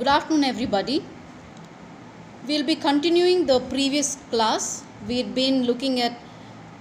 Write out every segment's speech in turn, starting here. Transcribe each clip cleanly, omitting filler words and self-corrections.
Good afternoon, everybody. We'll be continuing the previous class. We've been looking at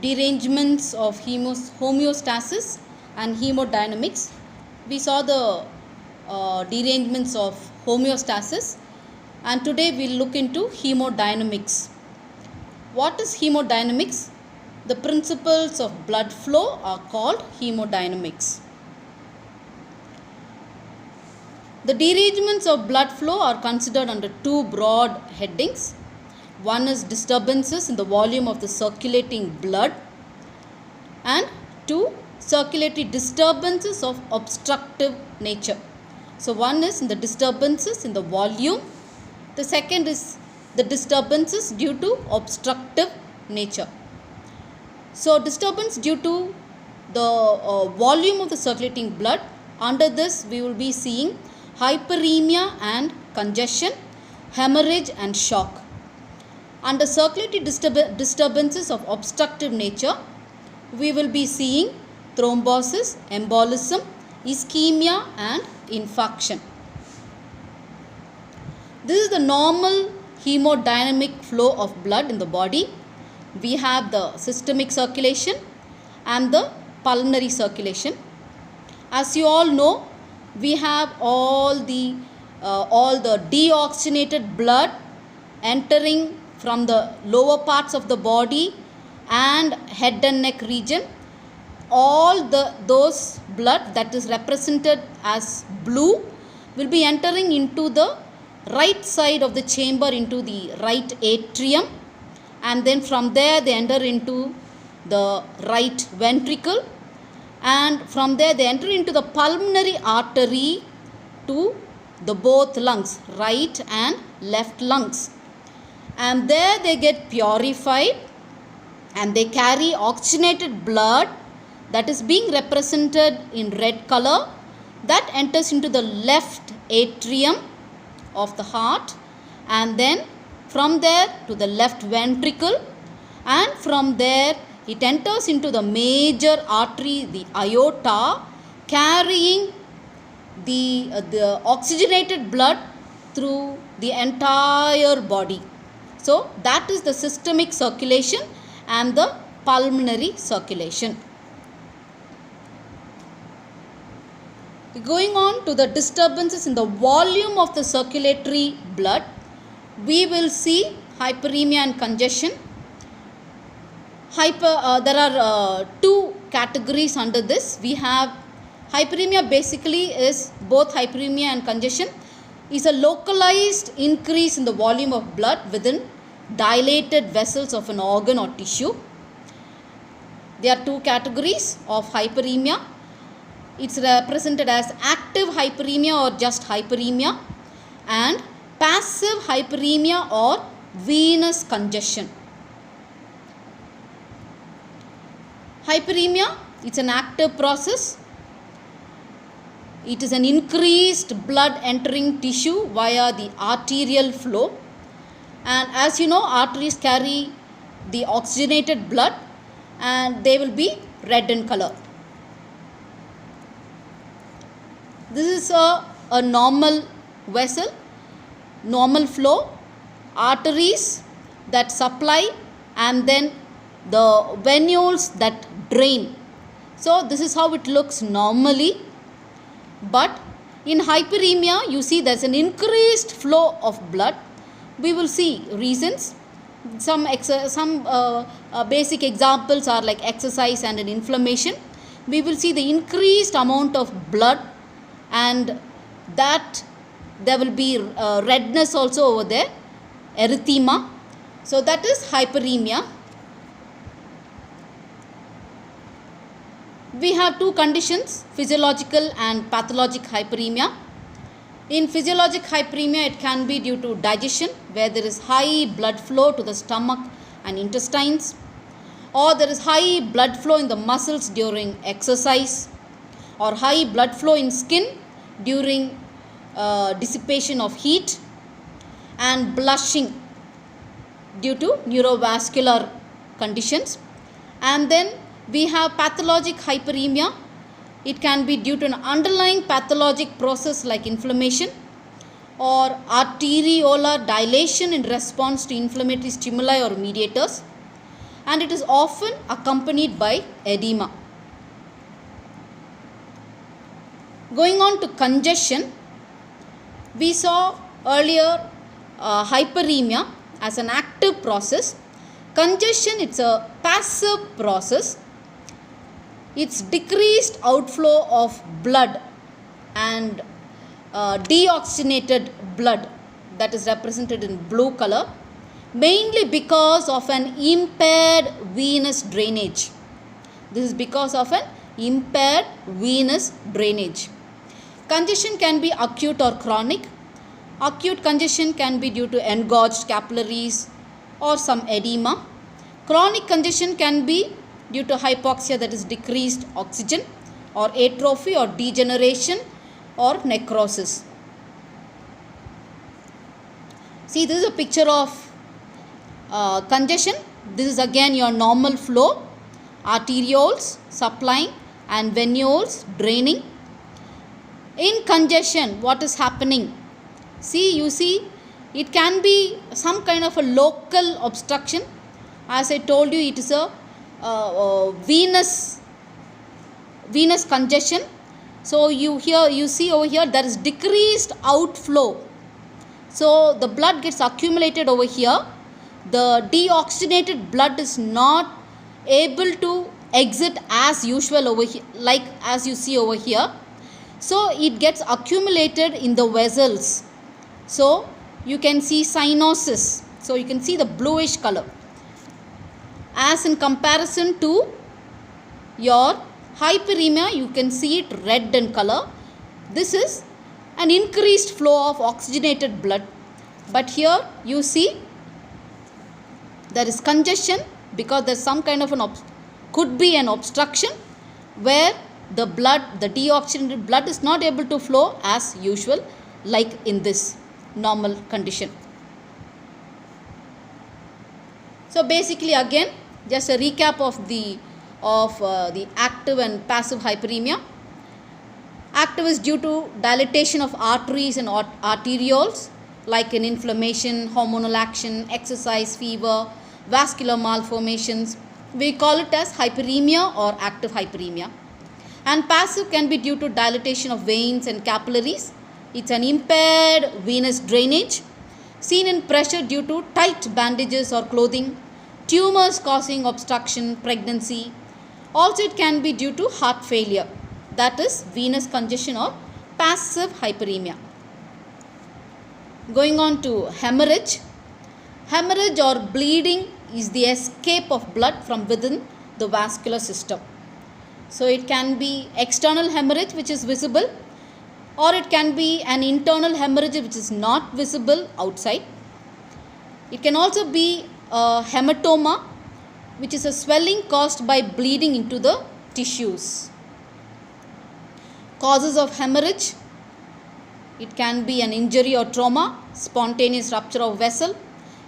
derangements of homeostasis and hemodynamics. We saw the derangements of homeostasis, and today we'll look into hemodynamics. What is hemodynamics? The principles of blood flow are called hemodynamics. The derangements of blood flow are considered under two broad headings. One is disturbances in the volume of the circulating blood, and two, circulatory disturbances of obstructive nature. So one is in the disturbances in the volume, the second is the disturbances due to obstructive nature. So disturbance due to the volume of the circulating blood, under this we will be seeing hyperemia and congestion, hemorrhage and shock. Under circulatory disturbances of obstructive nature, we will be seeing thrombosis, embolism, ischemia and infarction. This is the normal hemodynamic flow of blood in the body. We have the systemic circulation and the pulmonary circulation. As you all know, we have all the deoxygenated blood entering from the lower parts of the body and head and neck region. All those blood that is represented as blue will be entering into the right side of the chamber, into the right atrium, and then from there they enter into the right ventricle, and from there they enter into the pulmonary artery to the both lungs, right and left lungs, and there they get purified and they carry oxygenated blood that is being represented in red color, that enters into the left atrium of the heart, and then from there to the left ventricle, and from there it enters into the major artery, the aorta, carrying the oxygenated blood through the entire body. So that is the systemic circulation and the pulmonary circulation. Going on to the disturbances in the volume of the circulatory blood, we will see hyperemia and congestion. There are two categories under this. We have hyperemia, basically is both hyperemia and congestion is a localized increase in the volume of blood within dilated vessels of an organ or tissue. There are two categories of hyperemia. It's represented as active hyperemia or just hyperemia, and passive hyperemia or venous congestion. Hyperemia, it's an active process. It is an increased blood entering tissue via the arterial flow, and as you know, arteries carry the oxygenated blood and they will be red in color. This is a normal vessel, normal flow, arteries that supply, and then the venules that drain. So this is how it looks normally, but in hyperemia you see there's an increased flow of blood. We will see reasons. Some basic examples are like exercise and an inflammation. We will see the increased amount of blood, and that there will be redness also over there, erythema. So that is hyperemia. We have two conditions, physiological and pathologic hyperemia. In physiologic hyperemia, it can be due to digestion, where there is high blood flow to the stomach and intestines, or there is high blood flow in the muscles during exercise, or high blood flow in skin during dissipation of heat, and blushing due to neurovascular conditions. And then we have pathologic hyperemia. It can be due to an underlying pathologic process like inflammation, or arteriolar dilation in response to inflammatory stimuli or mediators, and it is often accompanied by edema. Going on to congestion, we saw earlier hyperemia as an active process. Congestion, it's a passive process. It's decreased outflow of blood and deoxygenated blood, that is represented in blue color, mainly because of an impaired venous drainage. This is because of an impaired venous drainage. Congestion can be acute or chronic. Acute congestion can be due to engorged capillaries or some edema. Chronic congestion can be due to hypoxia, that is decreased oxygen, or atrophy or degeneration or necrosis. See, this is a picture of congestion. This is again your normal flow, arterioles supplying and venules draining. In congestion, what is happening? See, you see, it can be some kind of a local obstruction. As I told you, it is a venous congestion. So you see over here there is decreased outflow. So the blood gets accumulated over here. The deoxygenated blood is not able to exit as usual over here, like as you see over here. So it gets accumulated in the vessels. So you can see cyanosis. So you can see the bluish color. As in comparison to your hyperemia, you can see it red in color. This is an increased flow of oxygenated blood. But here you see there is congestion because there is some kind of could be an obstruction where the deoxygenated blood is not able to flow as usual, like in this normal condition. So basically, again, just a recap of the active and passive hyperemia. Active is due to dilatation of arteries and arterioles, like in inflammation, hormonal action, exercise, fever, vascular malformations. We call it as hyperemia or active hyperemia. And passive can be due to dilatation of veins and capillaries. It's an impaired venous drainage seen in pressure due to tight bandages or clothing, tumors causing obstruction, pregnancy. Also, it can be due to heart failure, that is venous congestion or passive hyperemia. Going on to hemorrhage. Hemorrhage or bleeding is the escape of blood from within the vascular system. So it can be external hemorrhage which is visible, or it can be an internal hemorrhage which is not visible outside. It can also be a hematoma, which is a swelling caused by bleeding into the tissues. Causes of hemorrhage: it can be an injury or trauma, spontaneous rupture of vessel,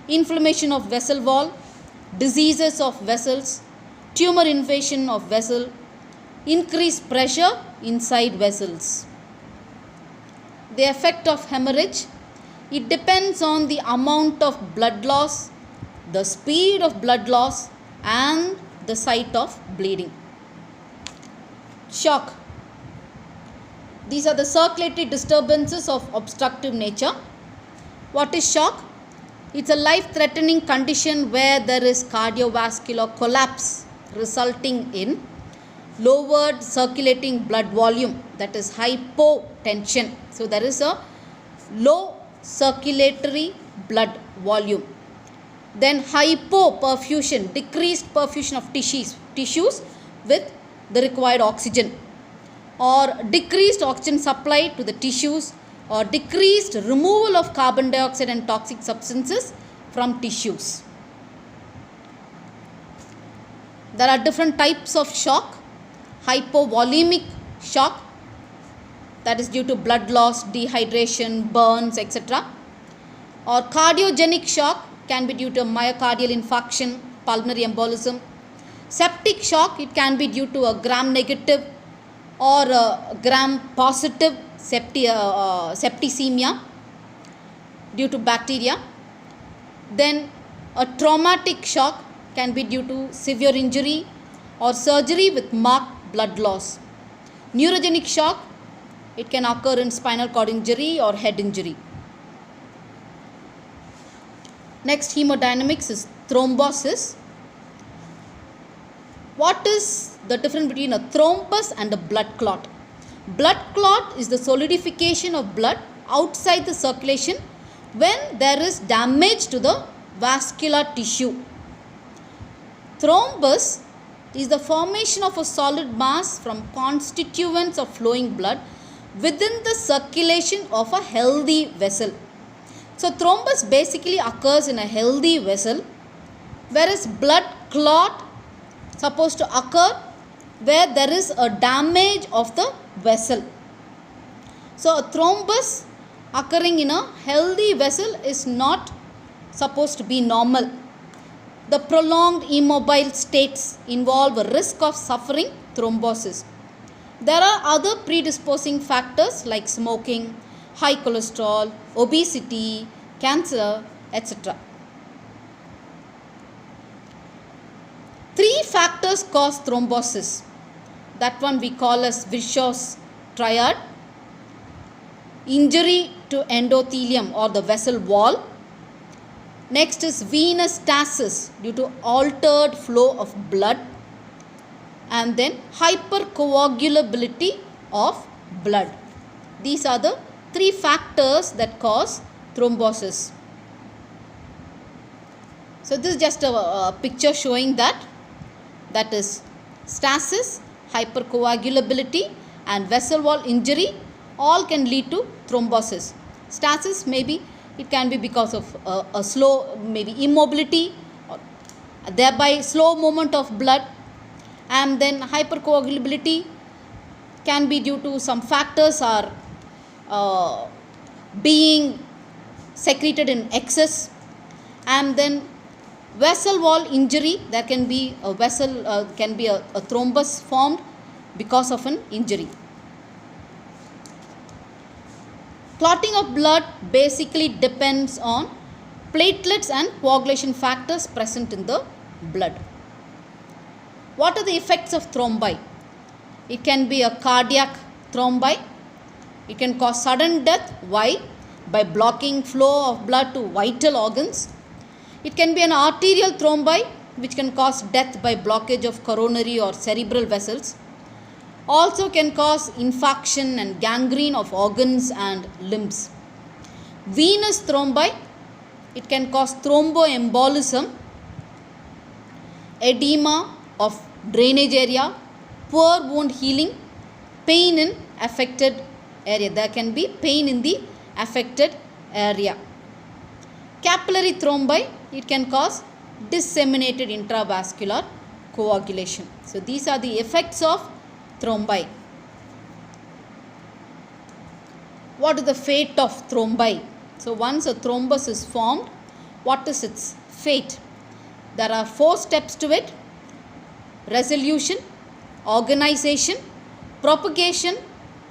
inflammation of vessel wall, diseases of vessels, tumor invasion of vessel, increased pressure inside vessels. The effect of hemorrhage: it depends on the amount of blood loss, the speed of blood loss, and the site of bleeding. Shock. These are the circulatory disturbances of obstructive nature. What is shock? It's a life-threatening condition where there is cardiovascular collapse resulting in lowered circulating blood volume, that is hypotension. So there is a low circulatory blood volume. Then hypoperfusion, decreased perfusion of tissues with the required oxygen, or decreased oxygen supply to the tissues, or decreased removal of carbon dioxide and toxic substances from tissues. There are different types of shock. Hypovolemic shock, that is due to blood loss, dehydration, burns, etc. Or cardiogenic shock can be due to myocardial infarction, pulmonary embolism. Septic shock, it can be due to a gram-negative or a gram-positive septicemia. due to bacteria. Then a traumatic shock can be due to severe injury or surgery with marked blood loss. Neurogenic shock, it can occur in spinal cord injury or head injury. Next, hemodynamics is thrombosis. What is the difference between a thrombus and a blood clot? Blood clot is the solidification of blood outside the circulation when there is damage to the vascular tissue. Thrombus is the formation of a solid mass from constituents of flowing blood within the circulation of a healthy vessel. So thrombus basically occurs in a healthy vessel, whereas blood clot supposed to occur where there is a damage of the vessel. So a thrombus occurring in a healthy vessel is not supposed to be normal. The prolonged immobile states involve a risk of suffering thrombosis. There are other predisposing factors like smoking, high cholesterol, obesity, cancer, etc. 3 factors cause thrombosis. That one we call as Virchow's triad. Injury to endothelium or the vessel wall. Next is venous stasis due to altered flow of blood. And then hypercoagulability of blood. These are the 3 factors that cause thrombosis. So this is just a picture showing that is stasis, hypercoagulability and vessel wall injury all can lead to thrombosis. Stasis, maybe it can be because of a slow maybe immobility or thereby slow movement of blood, and then hypercoagulability can be due to some factors are being secreted in excess, and then vessel wall injury, there can be a vessel can be a thrombus formed because of an injury. Clotting of blood basically depends on platelets and coagulation factors present in the blood. What are the effects of thrombi? It can be a cardiac thrombi. It can cause sudden death. Why? By blocking flow of blood to vital organs. It can be an arterial thrombi, which can cause death by blockage of coronary or cerebral vessels. Also can cause infarction and gangrene of organs and limbs. Venous thrombi, it can cause thromboembolism, edema of drainage area, poor wound healing, pain in affected area. There can be pain in the affected area. Capillary thrombi, it can cause disseminated intravascular coagulation. So these are the effects of thrombi. What is the fate of thrombi? So once a thrombus is formed, what is its fate? There are 4 steps to it: resolution, organization, propagation,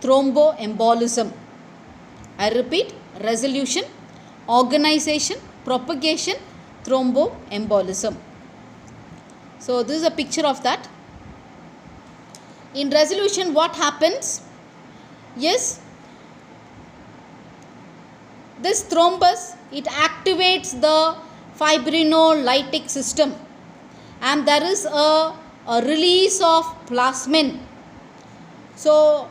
thromboembolism. I repeat: resolution, organization, propagation, thromboembolism. So this is a picture of that. In resolution, what happens? Yes, this thrombus, it activates the fibrinolytic system, and there is a release of plasmin. So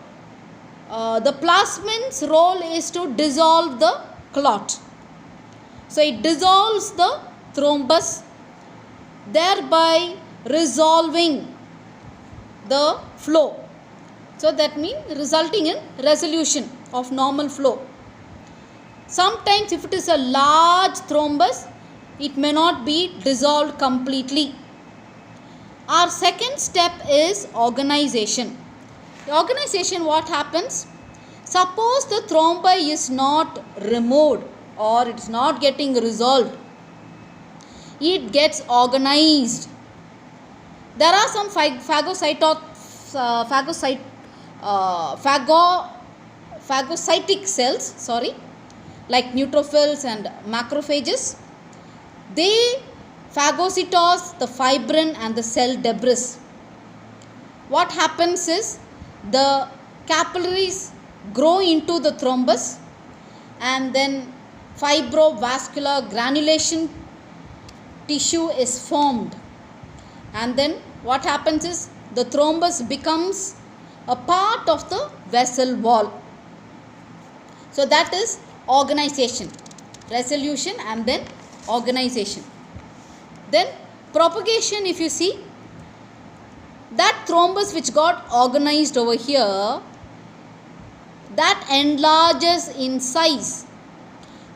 the plasmin's role is to dissolve the clot. So it dissolves the thrombus, thereby resolving the flow. So that means resulting in resolution of normal flow. Sometimes if it is a large thrombus, it may not be dissolved completely. Our second step is organization. The organization, what happens? Suppose the thrombi is not removed or it is not getting resolved. It gets organized. There are some phagocytic cells, like neutrophils and macrophages. They phagocytose the fibrin and the cell debris. What happens is the capillaries grow into the thrombus, and then fibrovascular granulation tissue is formed, and then what happens is the thrombus becomes a part of the vessel wall. So that is organization, resolution and then organization. Then propagation, if you see, that thrombus which got organized over here, that enlarges in size.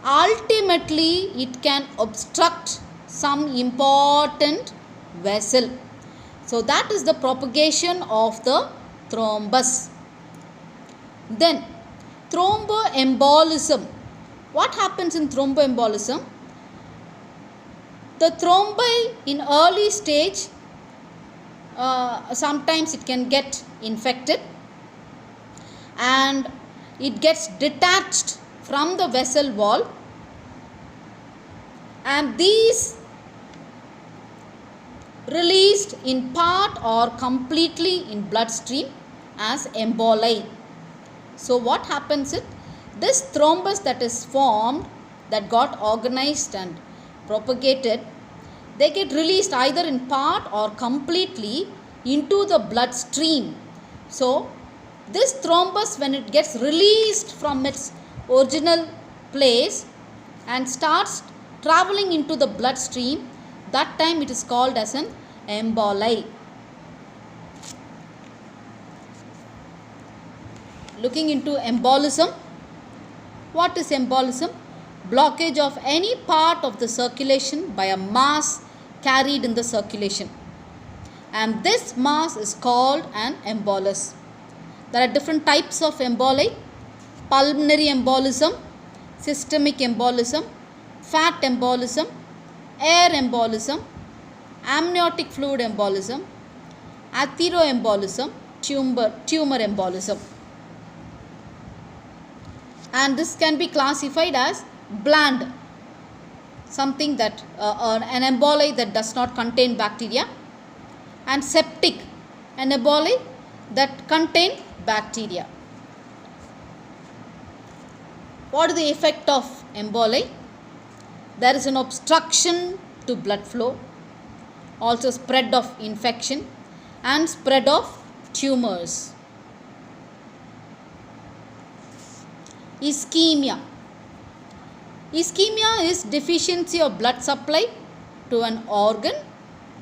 Ultimately it can obstruct some important vessel. So that is the propagation of the thrombus. Then thromboembolism. What happens in thromboembolism? The thrombi in early stage, sometimes it can get infected and it gets detached from the vessel wall, and these released in part or completely in bloodstream as emboli. So what happens is, this thrombus that is formed, that got organized and propagated, they get released either in part or completely into the bloodstream. So this thrombus, when it gets released from its original place and starts traveling into the bloodstream, that time it is called as an emboli. Looking into embolism. What is embolism? Blockage of any part of the circulation by a mass carried in the circulation, and this mass is called an embolus. There are different types of emboli: pulmonary embolism, systemic embolism, fat embolism, air embolism, amniotic fluid embolism, atheroembolism, tumor embolism. And this can be classified as bland, something that an emboli that does not contain bacteria, and septic, an emboli that contain bacteria. What is the effect of emboli? There is an obstruction to blood flow, also spread of infection and spread of tumors. Ischemia. Ischemia is deficiency of blood supply to an organ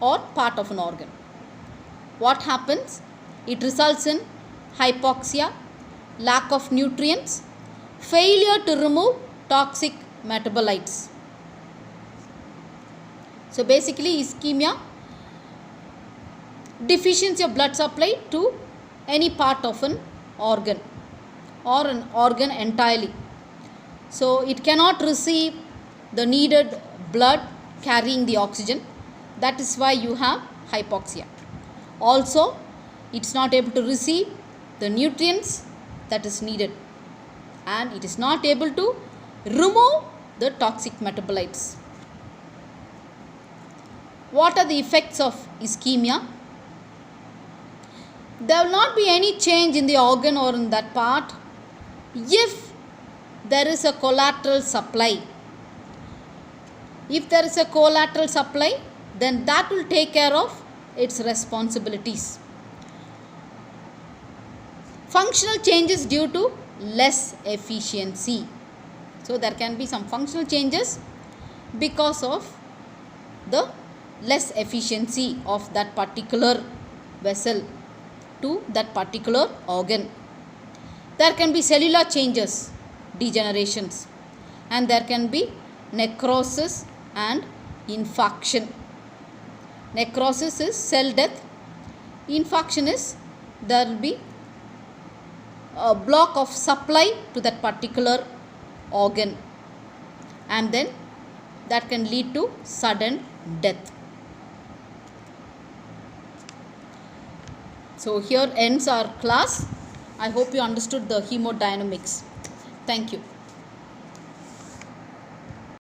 or part of an organ. What happens? It results in hypoxia, lack of nutrients, failure to remove toxic metabolites. So basically ischemia, deficiency of blood supply to any part of an organ or an organ entirely. So it cannot receive the needed blood carrying the oxygen. That is why you have hypoxia. Also, it is not able to receive the nutrients that is needed, and it is not able to remove the toxic metabolites. What are the effects of ischemia? There will not be any change in the organ or in that part if there is a collateral supply. If there is a collateral supply, then that will take care of its responsibilities. Functional changes due to less efficiency. So there can be some functional changes because of the less efficiency of that particular vessel to that particular organ. There can be cellular changes, degenerations, and there can be necrosis and infarction. Necrosis is cell death. Infarction is there will be a block of supply to that particular organ, and then that can lead to sudden death. So here ends our class. I hope you understood the hemodynamics. Thank you.